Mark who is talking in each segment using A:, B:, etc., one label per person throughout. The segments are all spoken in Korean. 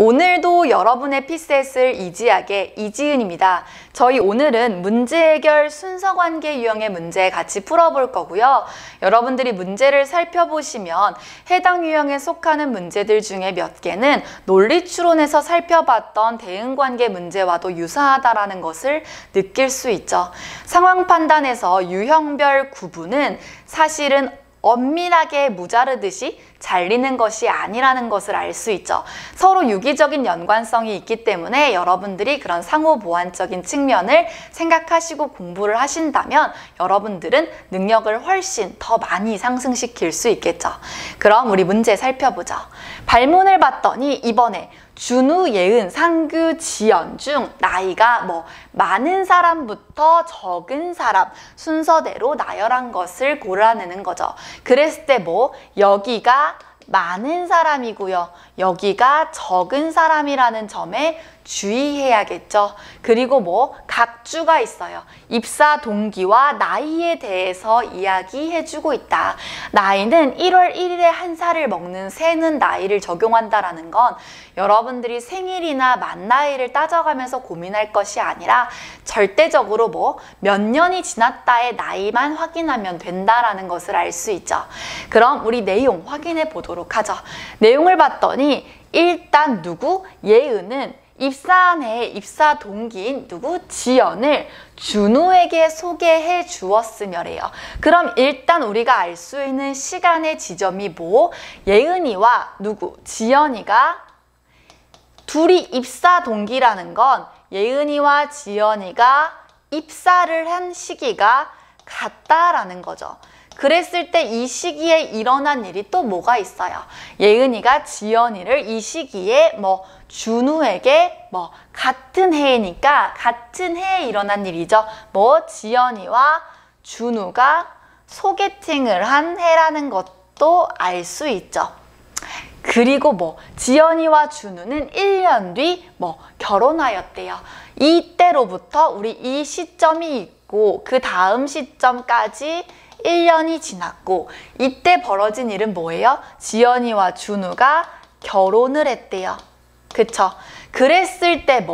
A: 오늘도 여러분의 피셋을 이지하게 이지은입니다. 저희 오늘은 문제 해결 순서관계 유형의 문제 같이 풀어볼 거고요. 여러분들이 문제를 살펴보시면 해당 유형에 속하는 문제들 중에 몇 개는 논리추론에서 살펴봤던 대응관계 문제와도 유사하다라는 것을 느낄 수 있죠. 상황 판단에서 유형별 구분은 사실은 엄밀하게 무자르듯이 잘리는 것이 아니라는 것을 알 수 있죠. 서로 유기적인 연관성이 있기 때문에 여러분들이 그런 상호 보완적인 측면을 생각하시고 공부를 하신다면 여러분들은 능력을 훨씬 더 많이 상승시킬 수 있겠죠. 그럼 우리 문제 살펴보죠. 발문을 봤더니 이번에 준우, 예은, 상규, 지연 중 나이가 많은 사람부터 적은 사람 순서대로 나열한 것을 고르라는 거죠. 그랬을 때 여기가 많은 사람이고요. 여기가 적은 사람이라는 점에 주의해야겠죠. 그리고 각주가 있어요. 입사 동기와 나이에 대해서 이야기해주고 있다. 나이는 1월 1일에 한 살을 먹는 새는 나이를 적용한다라는 건 여러분들이 생일이나 만 나이를 따져가면서 고민할 것이 아니라 절대적으로 몇 년이 지났다의 나이만 확인하면 된다라는 것을 알 수 있죠. 그럼 우리 내용 확인해 보도록 하죠. 내용을 봤더니 일단 누구? 예은은 입사한 해의 입사 동기인 누구? 지연을 준우에게 소개해 주었으며래요. 그럼 일단 우리가 알 수 있는 시간의 지점이 예은이와 누구? 지연이가 둘이 입사 동기라는 건 예은이와 지연이가 입사를 한 시기가 같다라는 거죠. 그랬을 때 이 시기에 일어난 일이 또 뭐가 있어요? 예은이가 지연이를 이 시기에 준우에게 같은 해니까 같은 해에 일어난 일이죠. 지연이와 준우가 소개팅을 한 해라는 것도 알 수 있죠. 그리고 지연이와 준우는 1년 뒤 결혼하였대요. 이때로부터 우리 이 시점이 있고 그 다음 시점까지 1년이 지났고 이때 벌어진 일은 뭐예요? 지연이와 준우가 결혼을 했대요. 그쵸? 그랬을 때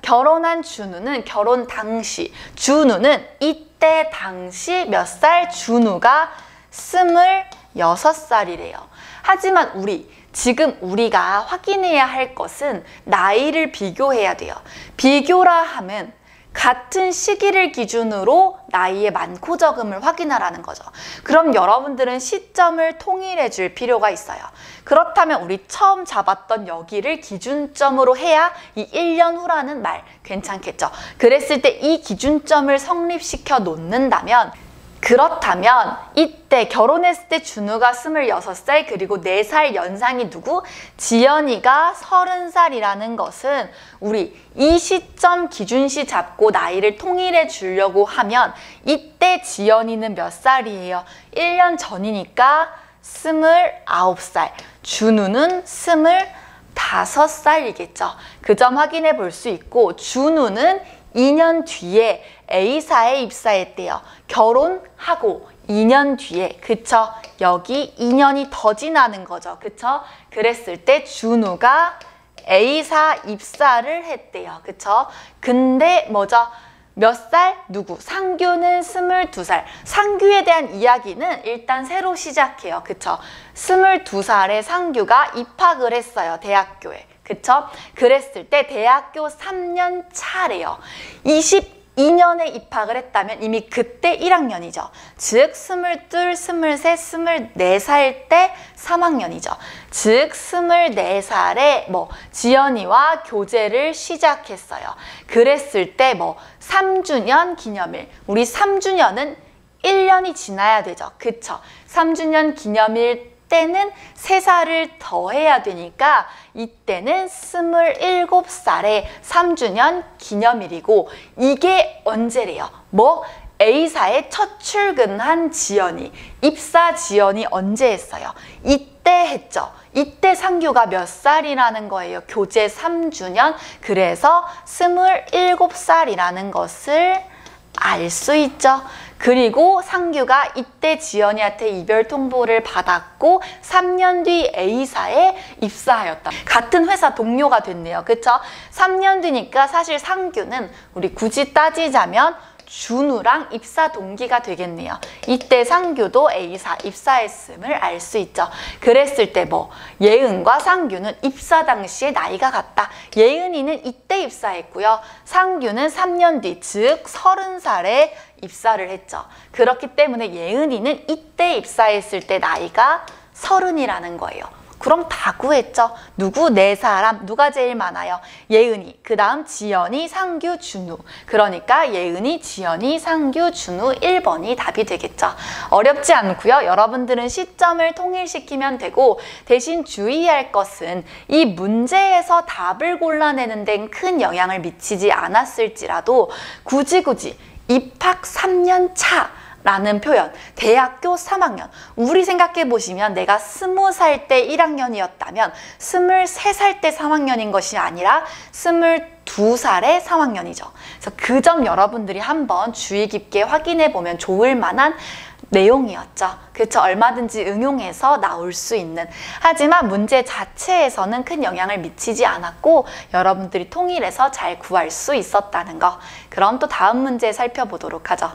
A: 결혼한 준우는 결혼 당시, 준우는 이때 당시 몇 살? 준우가 26살이래요. 하지만 지금 우리가 확인해야 할 것은 나이를 비교해야 돼요. 비교라 함은 같은 시기를 기준으로 나이의 많고 적음을 확인하라는 거죠. 그럼 여러분들은 시점을 통일해 줄 필요가 있어요. 그렇다면 우리 처음 잡았던 여기를 기준점으로 해야 이 1년 후라는 말 괜찮겠죠. 그랬을 때 이 기준점을 성립시켜 놓는다면 그렇다면 이때 결혼했을 때 준우가 26살 그리고 4살 연상이 누구? 지연이가 30살이라는 것은 우리 이 시점 기준시 잡고 나이를 통일해 주려고 하면 이때 지연이는 몇 살이에요? 1년 전이니까 29살, 준우는 25살이겠죠. 그 점 확인해 볼 수 있고 준우는 2년 뒤에 A사에 입사했대요. 결혼하고 2년 뒤에, 그쵸? 여기 2년이 더 지나는 거죠. 그쵸? 그랬을 때 준우가 A사 입사를 했대요. 그쵸? 근데 몇 살? 누구? 상규는 22살. 상규에 대한 이야기는 일단 새로 시작해요. 그쵸? 22살에 상규가 입학을 했어요. 대학교에. 그쵸? 그랬을 때 대학교 3년 차래요. 22년에 입학을 했다면 이미 그때 1학년이죠. 즉 22, 23, 24살 때 3학년이죠. 즉 24살에 지연이와 교제를 시작했어요. 그랬을 때 3주년 기념일. 우리 3주년은 1년이 지나야 되죠. 그쵸? 3주년 기념일 때는 3살을 더 해야 되니까 이때는 27살에 3주년 기념일이고 이게 언제래요? A사에 첫 출근한 지연이, 입사 지연이 언제 했어요? 이때 했죠. 이때 상규가 몇 살이라는 거예요? 교제 3주년. 그래서 27살이라는 것을 알 수 있죠. 그리고 상규가 이때 지연이한테 이별 통보를 받았고 3년 뒤 A사에 입사하였다. 같은 회사 동료가 됐네요. 그쵸? 3년 뒤니까 사실 상규는 우리 굳이 따지자면 준우랑 입사 동기가 되겠네요. 이때 상규도 A사 입사했음을 알 수 있죠. 그랬을 때 뭐 예은과 상규는 입사 당시에 나이가 같다. 예은이는 이때 입사했고요. 상규는 3년 뒤, 즉 30살에 입사를 했죠. 그렇기 때문에 예은이는 이때 입사했을 때 나이가 30이라는 거예요. 그럼 다 구했죠. 누구? 네 사람. 누가 제일 많아요? 예은이, 그 다음 지연이, 상규, 준우. 그러니까 예은이, 지연이, 상규, 준우 1번이 답이 되겠죠. 어렵지 않고요. 여러분들은 시점을 통일시키면 되고 대신 주의할 것은 이 문제에서 답을 골라내는 데는 큰 영향을 미치지 않았을지라도 굳이 입학 3년 차 라는 표현, 대학교 3학년. 우리 생각해 보시면 내가 20살 때 1학년이었다면 23살 때 3학년인 것이 아니라 22살에 3학년이죠. 그래서 그 점 여러분들이 한번 주의 깊게 확인해 보면 좋을 만한 내용이었죠. 그렇죠? 얼마든지 응용해서 나올 수 있는. 하지만 문제 자체에서는 큰 영향을 미치지 않았고 여러분들이 통일해서 잘 구할 수 있었다는 거. 그럼 또 다음 문제 살펴보도록 하죠.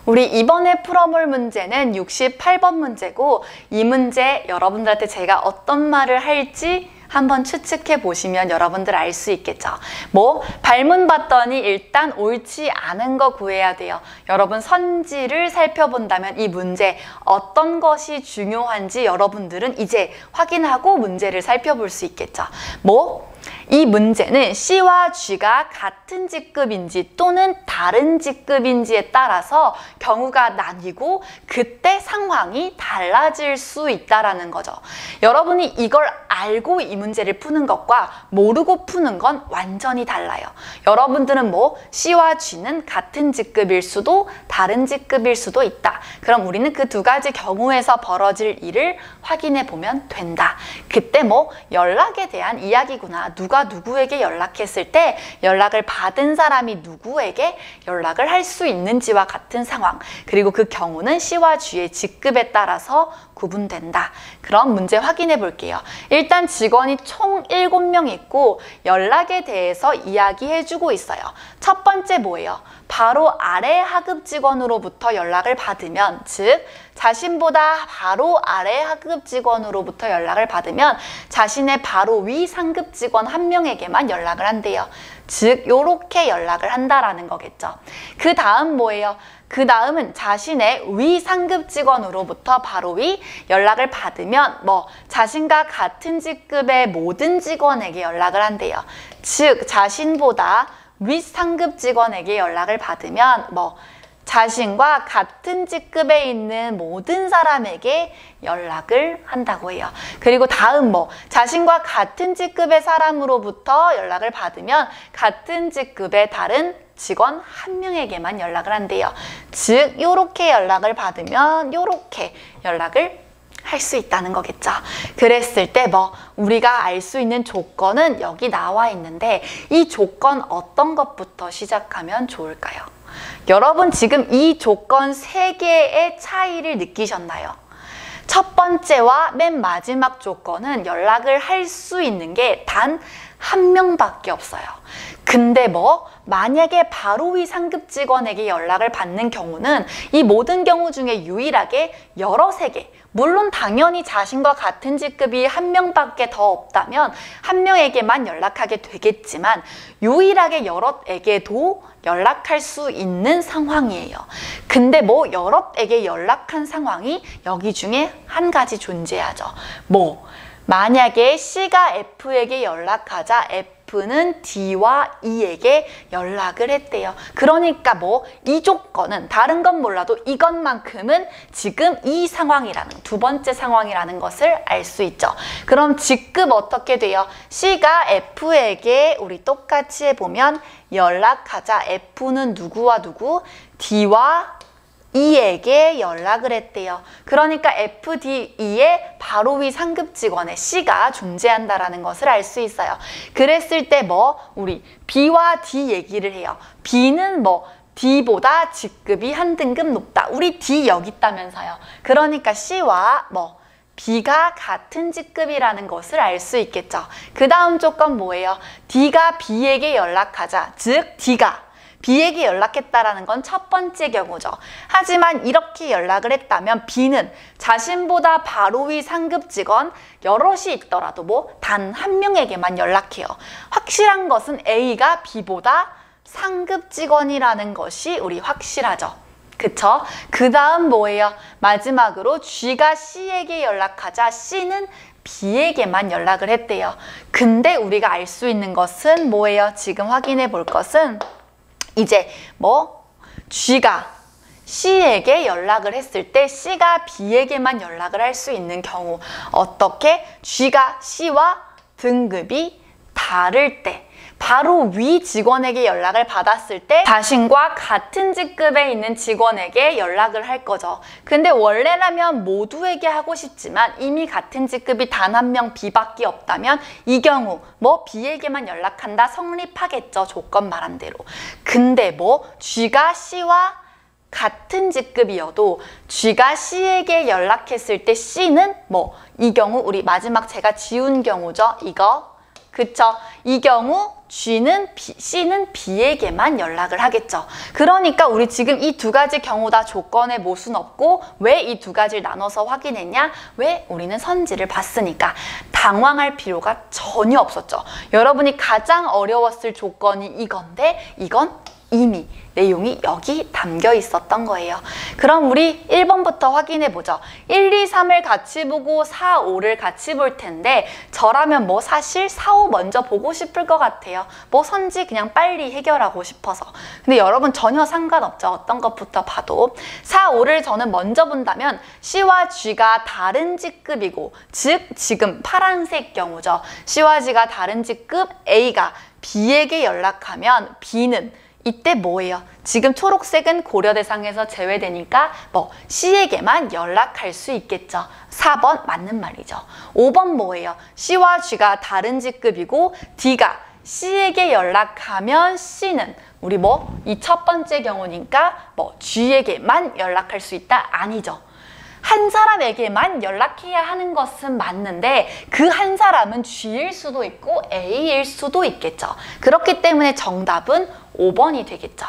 A: 우리 이번에 풀어볼 문제는 68번 문제고 이 문제 여러분들한테 제가 어떤 말을 할지 한번 추측해 보시면 여러분들 알 수 있겠죠. 뭐 발문 봤더니 일단 옳지 않은 거 구해야 돼요. 여러분 선지를 살펴본다면 이 문제 어떤 것이 중요한지 여러분들은 이제 확인하고 문제를 살펴볼 수 있겠죠. 뭐 이 문제는 C와 G가 같은 직급인지 또는 다른 직급인지에 따라서 경우가 나뉘고 그때 상황이 달라질 수 있다는 거죠. 여러분이 이걸 알고 이 문제를 푸는 것과 모르고 푸는 건 완전히 달라요. 여러분들은 뭐 C와 G는 같은 직급일 수도 다른 직급일 수도 있다. 그럼 우리는 그 두 가지 경우에서 벌어질 일을 확인해 보면 된다. 그때 뭐 연락에 대한 이야기구나. 누가 누구에게 연락했을 때 연락을 받은 사람이 누구에게 연락을 할 수 있는지와 같은 상황. 그리고 그 경우는 C와 G의 직급에 따라서 구분된다. 그럼 문제 확인해 볼게요. 일단 직원이 총 7명 있고 연락에 대해서 이야기해 주고 있어요. 첫 번째 뭐예요? 바로 아래 하급 직원으로부터 연락을 받으면, 즉 자신보다 바로 아래 하급 직원으로부터 연락을 받으면 자신의 바로 위 상급 직원 한 명에게만 연락을 한대요. 즉 요렇게 연락을 한다라는 거겠죠. 그 다음 뭐예요? 그 다음은 자신의 위 상급 직원으로부터 바로 위 연락을 받으면 뭐 자신과 같은 직급의 모든 직원에게 연락을 한대요. 즉 자신보다 윗 상급 직원에게 연락을 받으면 뭐 자신과 같은 직급에 있는 모든 사람에게 연락을 한다고 해요. 그리고 다음 뭐 자신과 같은 직급의 사람으로부터 연락을 받으면 같은 직급의 다른 직원 한 명에게만 연락을 한대요. 즉 요렇게 연락을 받으면 요렇게 연락을 할 수 있다는 거겠죠. 그랬을 때 뭐 우리가 알 수 있는 조건은 여기 나와 있는데 이 조건 어떤 것부터 시작하면 좋을까요? 여러분 지금 이 조건 3개의 차이를 느끼셨나요? 첫 번째와 맨 마지막 조건은 연락을 할 수 있는 게 단 한 명밖에 없어요. 근데 뭐 만약에 바로 위 상급 직원에게 연락을 받는 경우는 이 모든 경우 중에 유일하게 여러 세계, 물론 당연히 자신과 같은 직급이 한 명밖에 더 없다면 한 명에게만 연락하게 되겠지만 유일하게 여럿에게도 연락할 수 있는 상황이에요. 근데 뭐 여럿에게 연락한 상황이 여기 중에 한 가지 존재하죠. 뭐 만약에 C가 F에게 연락하자 F는 D와 E에게 연락을 했대요. 그러니까 뭐 이 조건은 다른 건 몰라도 이것만큼은 지금 이 상황이라는 두 번째 상황이라는 것을 알 수 있죠. 그럼 직급 어떻게 돼요? C가 F에게 우리 똑같이 해보면 연락하자 F는 누구와 누구? D와 E에게 연락을 했대요. 그러니까 F, D, E의 바로 위 상급 직원의 C가 존재한다라는 것을 알 수 있어요. 그랬을 때 뭐 우리 B와 D 얘기를 해요. B는 뭐 D보다 G급이 한 등급 높다. 우리 D 여기 있다면서요. 그러니까 C와 B가 같은 G급이라는 것을 알 수 있겠죠. 그 다음 조건 뭐예요? D가 B에게 연락하자. 즉 D가 B에게 연락했다라는 건 첫 번째 경우죠. 하지만 이렇게 연락을 했다면 B는 자신보다 바로 위 상급 직원 여럿이 있더라도 단 한 명에게만 연락해요. 확실한 것은 A가 B보다 상급 직원이라는 것이 우리 확실하죠. 그쵸? 그 다음 뭐예요? 마지막으로 G가 C에게 연락하자 C는 B에게만 연락을 했대요. 근데 우리가 알 수 있는 것은 뭐예요? 지금 확인해 볼 것은 이제 G가 C에게 연락을 했을 때 C가 B에게만 연락을 할 수 있는 경우 어떻게? G가 C와 등급이 다를 때 바로 위 직원에게 연락을 받았을 때 자신과 같은 직급에 있는 직원에게 연락을 할 거죠. 근데 원래라면 모두에게 하고 싶지만 이미 같은 직급이 단 한 명 B밖에 없다면 이 경우 B에게만 연락한다 성립하겠죠. 조건 말한 대로. 근데 G가 C와 같은 직급이어도 G가 C에게 연락했을 때 C는 이 경우 우리 마지막 제가 지운 경우죠. 이거. 그쵸? 이 경우 C는 B에게만 연락을 하겠죠. 그러니까 우리 지금 이 두 가지 경우 다 조건에 모순 없고 왜 이 두 가지를 나눠서 확인했냐? 왜? 우리는 선지를 봤으니까. 당황할 필요가 전혀 없었죠. 여러분이 가장 어려웠을 조건이 이건데 이건 이미 내용이 여기 담겨 있었던 거예요. 그럼 우리 1번부터 확인해 보죠. 1, 2, 3을 같이 보고 4, 5를 같이 볼 텐데 저라면 사실 4, 5 먼저 보고 싶을 것 같아요. 선지 그냥 빨리 해결하고 싶어서. 근데 여러분 전혀 상관없죠. 어떤 것부터 봐도. 4, 5를 저는 먼저 본다면 C와 G가 다른 직급이고 즉 지금 파란색 경우죠. C와 G가 다른 직급 A가 B에게 연락하면 B는 이때 뭐예요? 지금 초록색은 고려 대상에서 제외되니까 C에게만 연락할 수 있겠죠. 4번 맞는 말이죠. 5번 뭐예요? C와 G가 다른 직급이고 D가 C에게 연락하면 C는 우리 이 첫 번째 경우니까 G에게만 연락할 수 있다? 아니죠. 한 사람에게만 연락해야 하는 것은 맞는데 그 한 사람은 G일 수도 있고 A일 수도 있겠죠. 그렇기 때문에 정답은 5번이 되겠죠.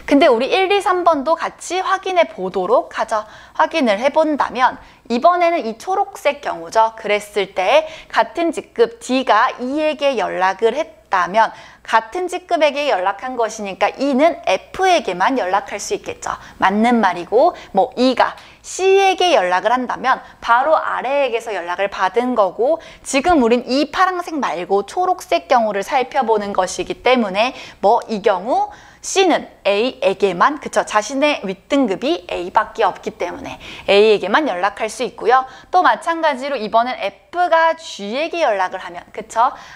A: 근데 우리 1, 2, 3번도 같이 확인해 보도록 하죠. 확인을 해본다면 이번에는 이 초록색 경우죠. 그랬을 때 같은 직급 D가 E에게 연락을 했다면 같은 직급에게 연락한 것이니까 E는 F에게만 연락할 수 있겠죠. 맞는 말이고 E가 C에게 연락을 한다면 바로 아래에게서 연락을 받은 거고 지금 우린 이 파란색 말고 초록색 경우를 살펴보는 것이기 때문에 이 경우 C는 A에게만 자신의 윗등급이 A밖에 없기 때문에 A에게만 연락할 수 있고요. 또 마찬가지로 이번엔 F가 G에게 연락을 하면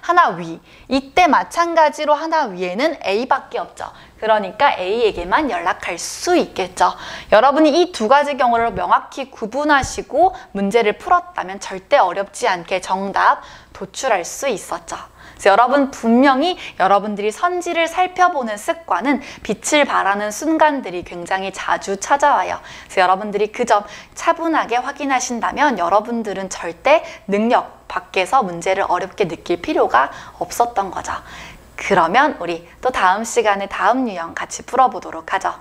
A: 하나 위. 이때 마찬가지로 하나 위에는 A밖에 없죠. 그러니까 A에게만 연락할 수 있겠죠. 여러분이 이 두 가지 경우를 명확히 구분하시고 문제를 풀었다면 절대 어렵지 않게 정답 도출할 수 있었죠. 그래서 여러분 분명히 여러분들이 선지를 살펴보는 습관은 빛을 발하는 순간들이 굉장히 자주 찾아와요. 그래서 여러분들이 그 점 차분하게 확인하신다면 여러분들은 절대 능력 밖에서 문제를 어렵게 느낄 필요가 없었던 거죠. 그러면 우리 또 다음 시간에 다음 유형 같이 풀어보도록 하죠.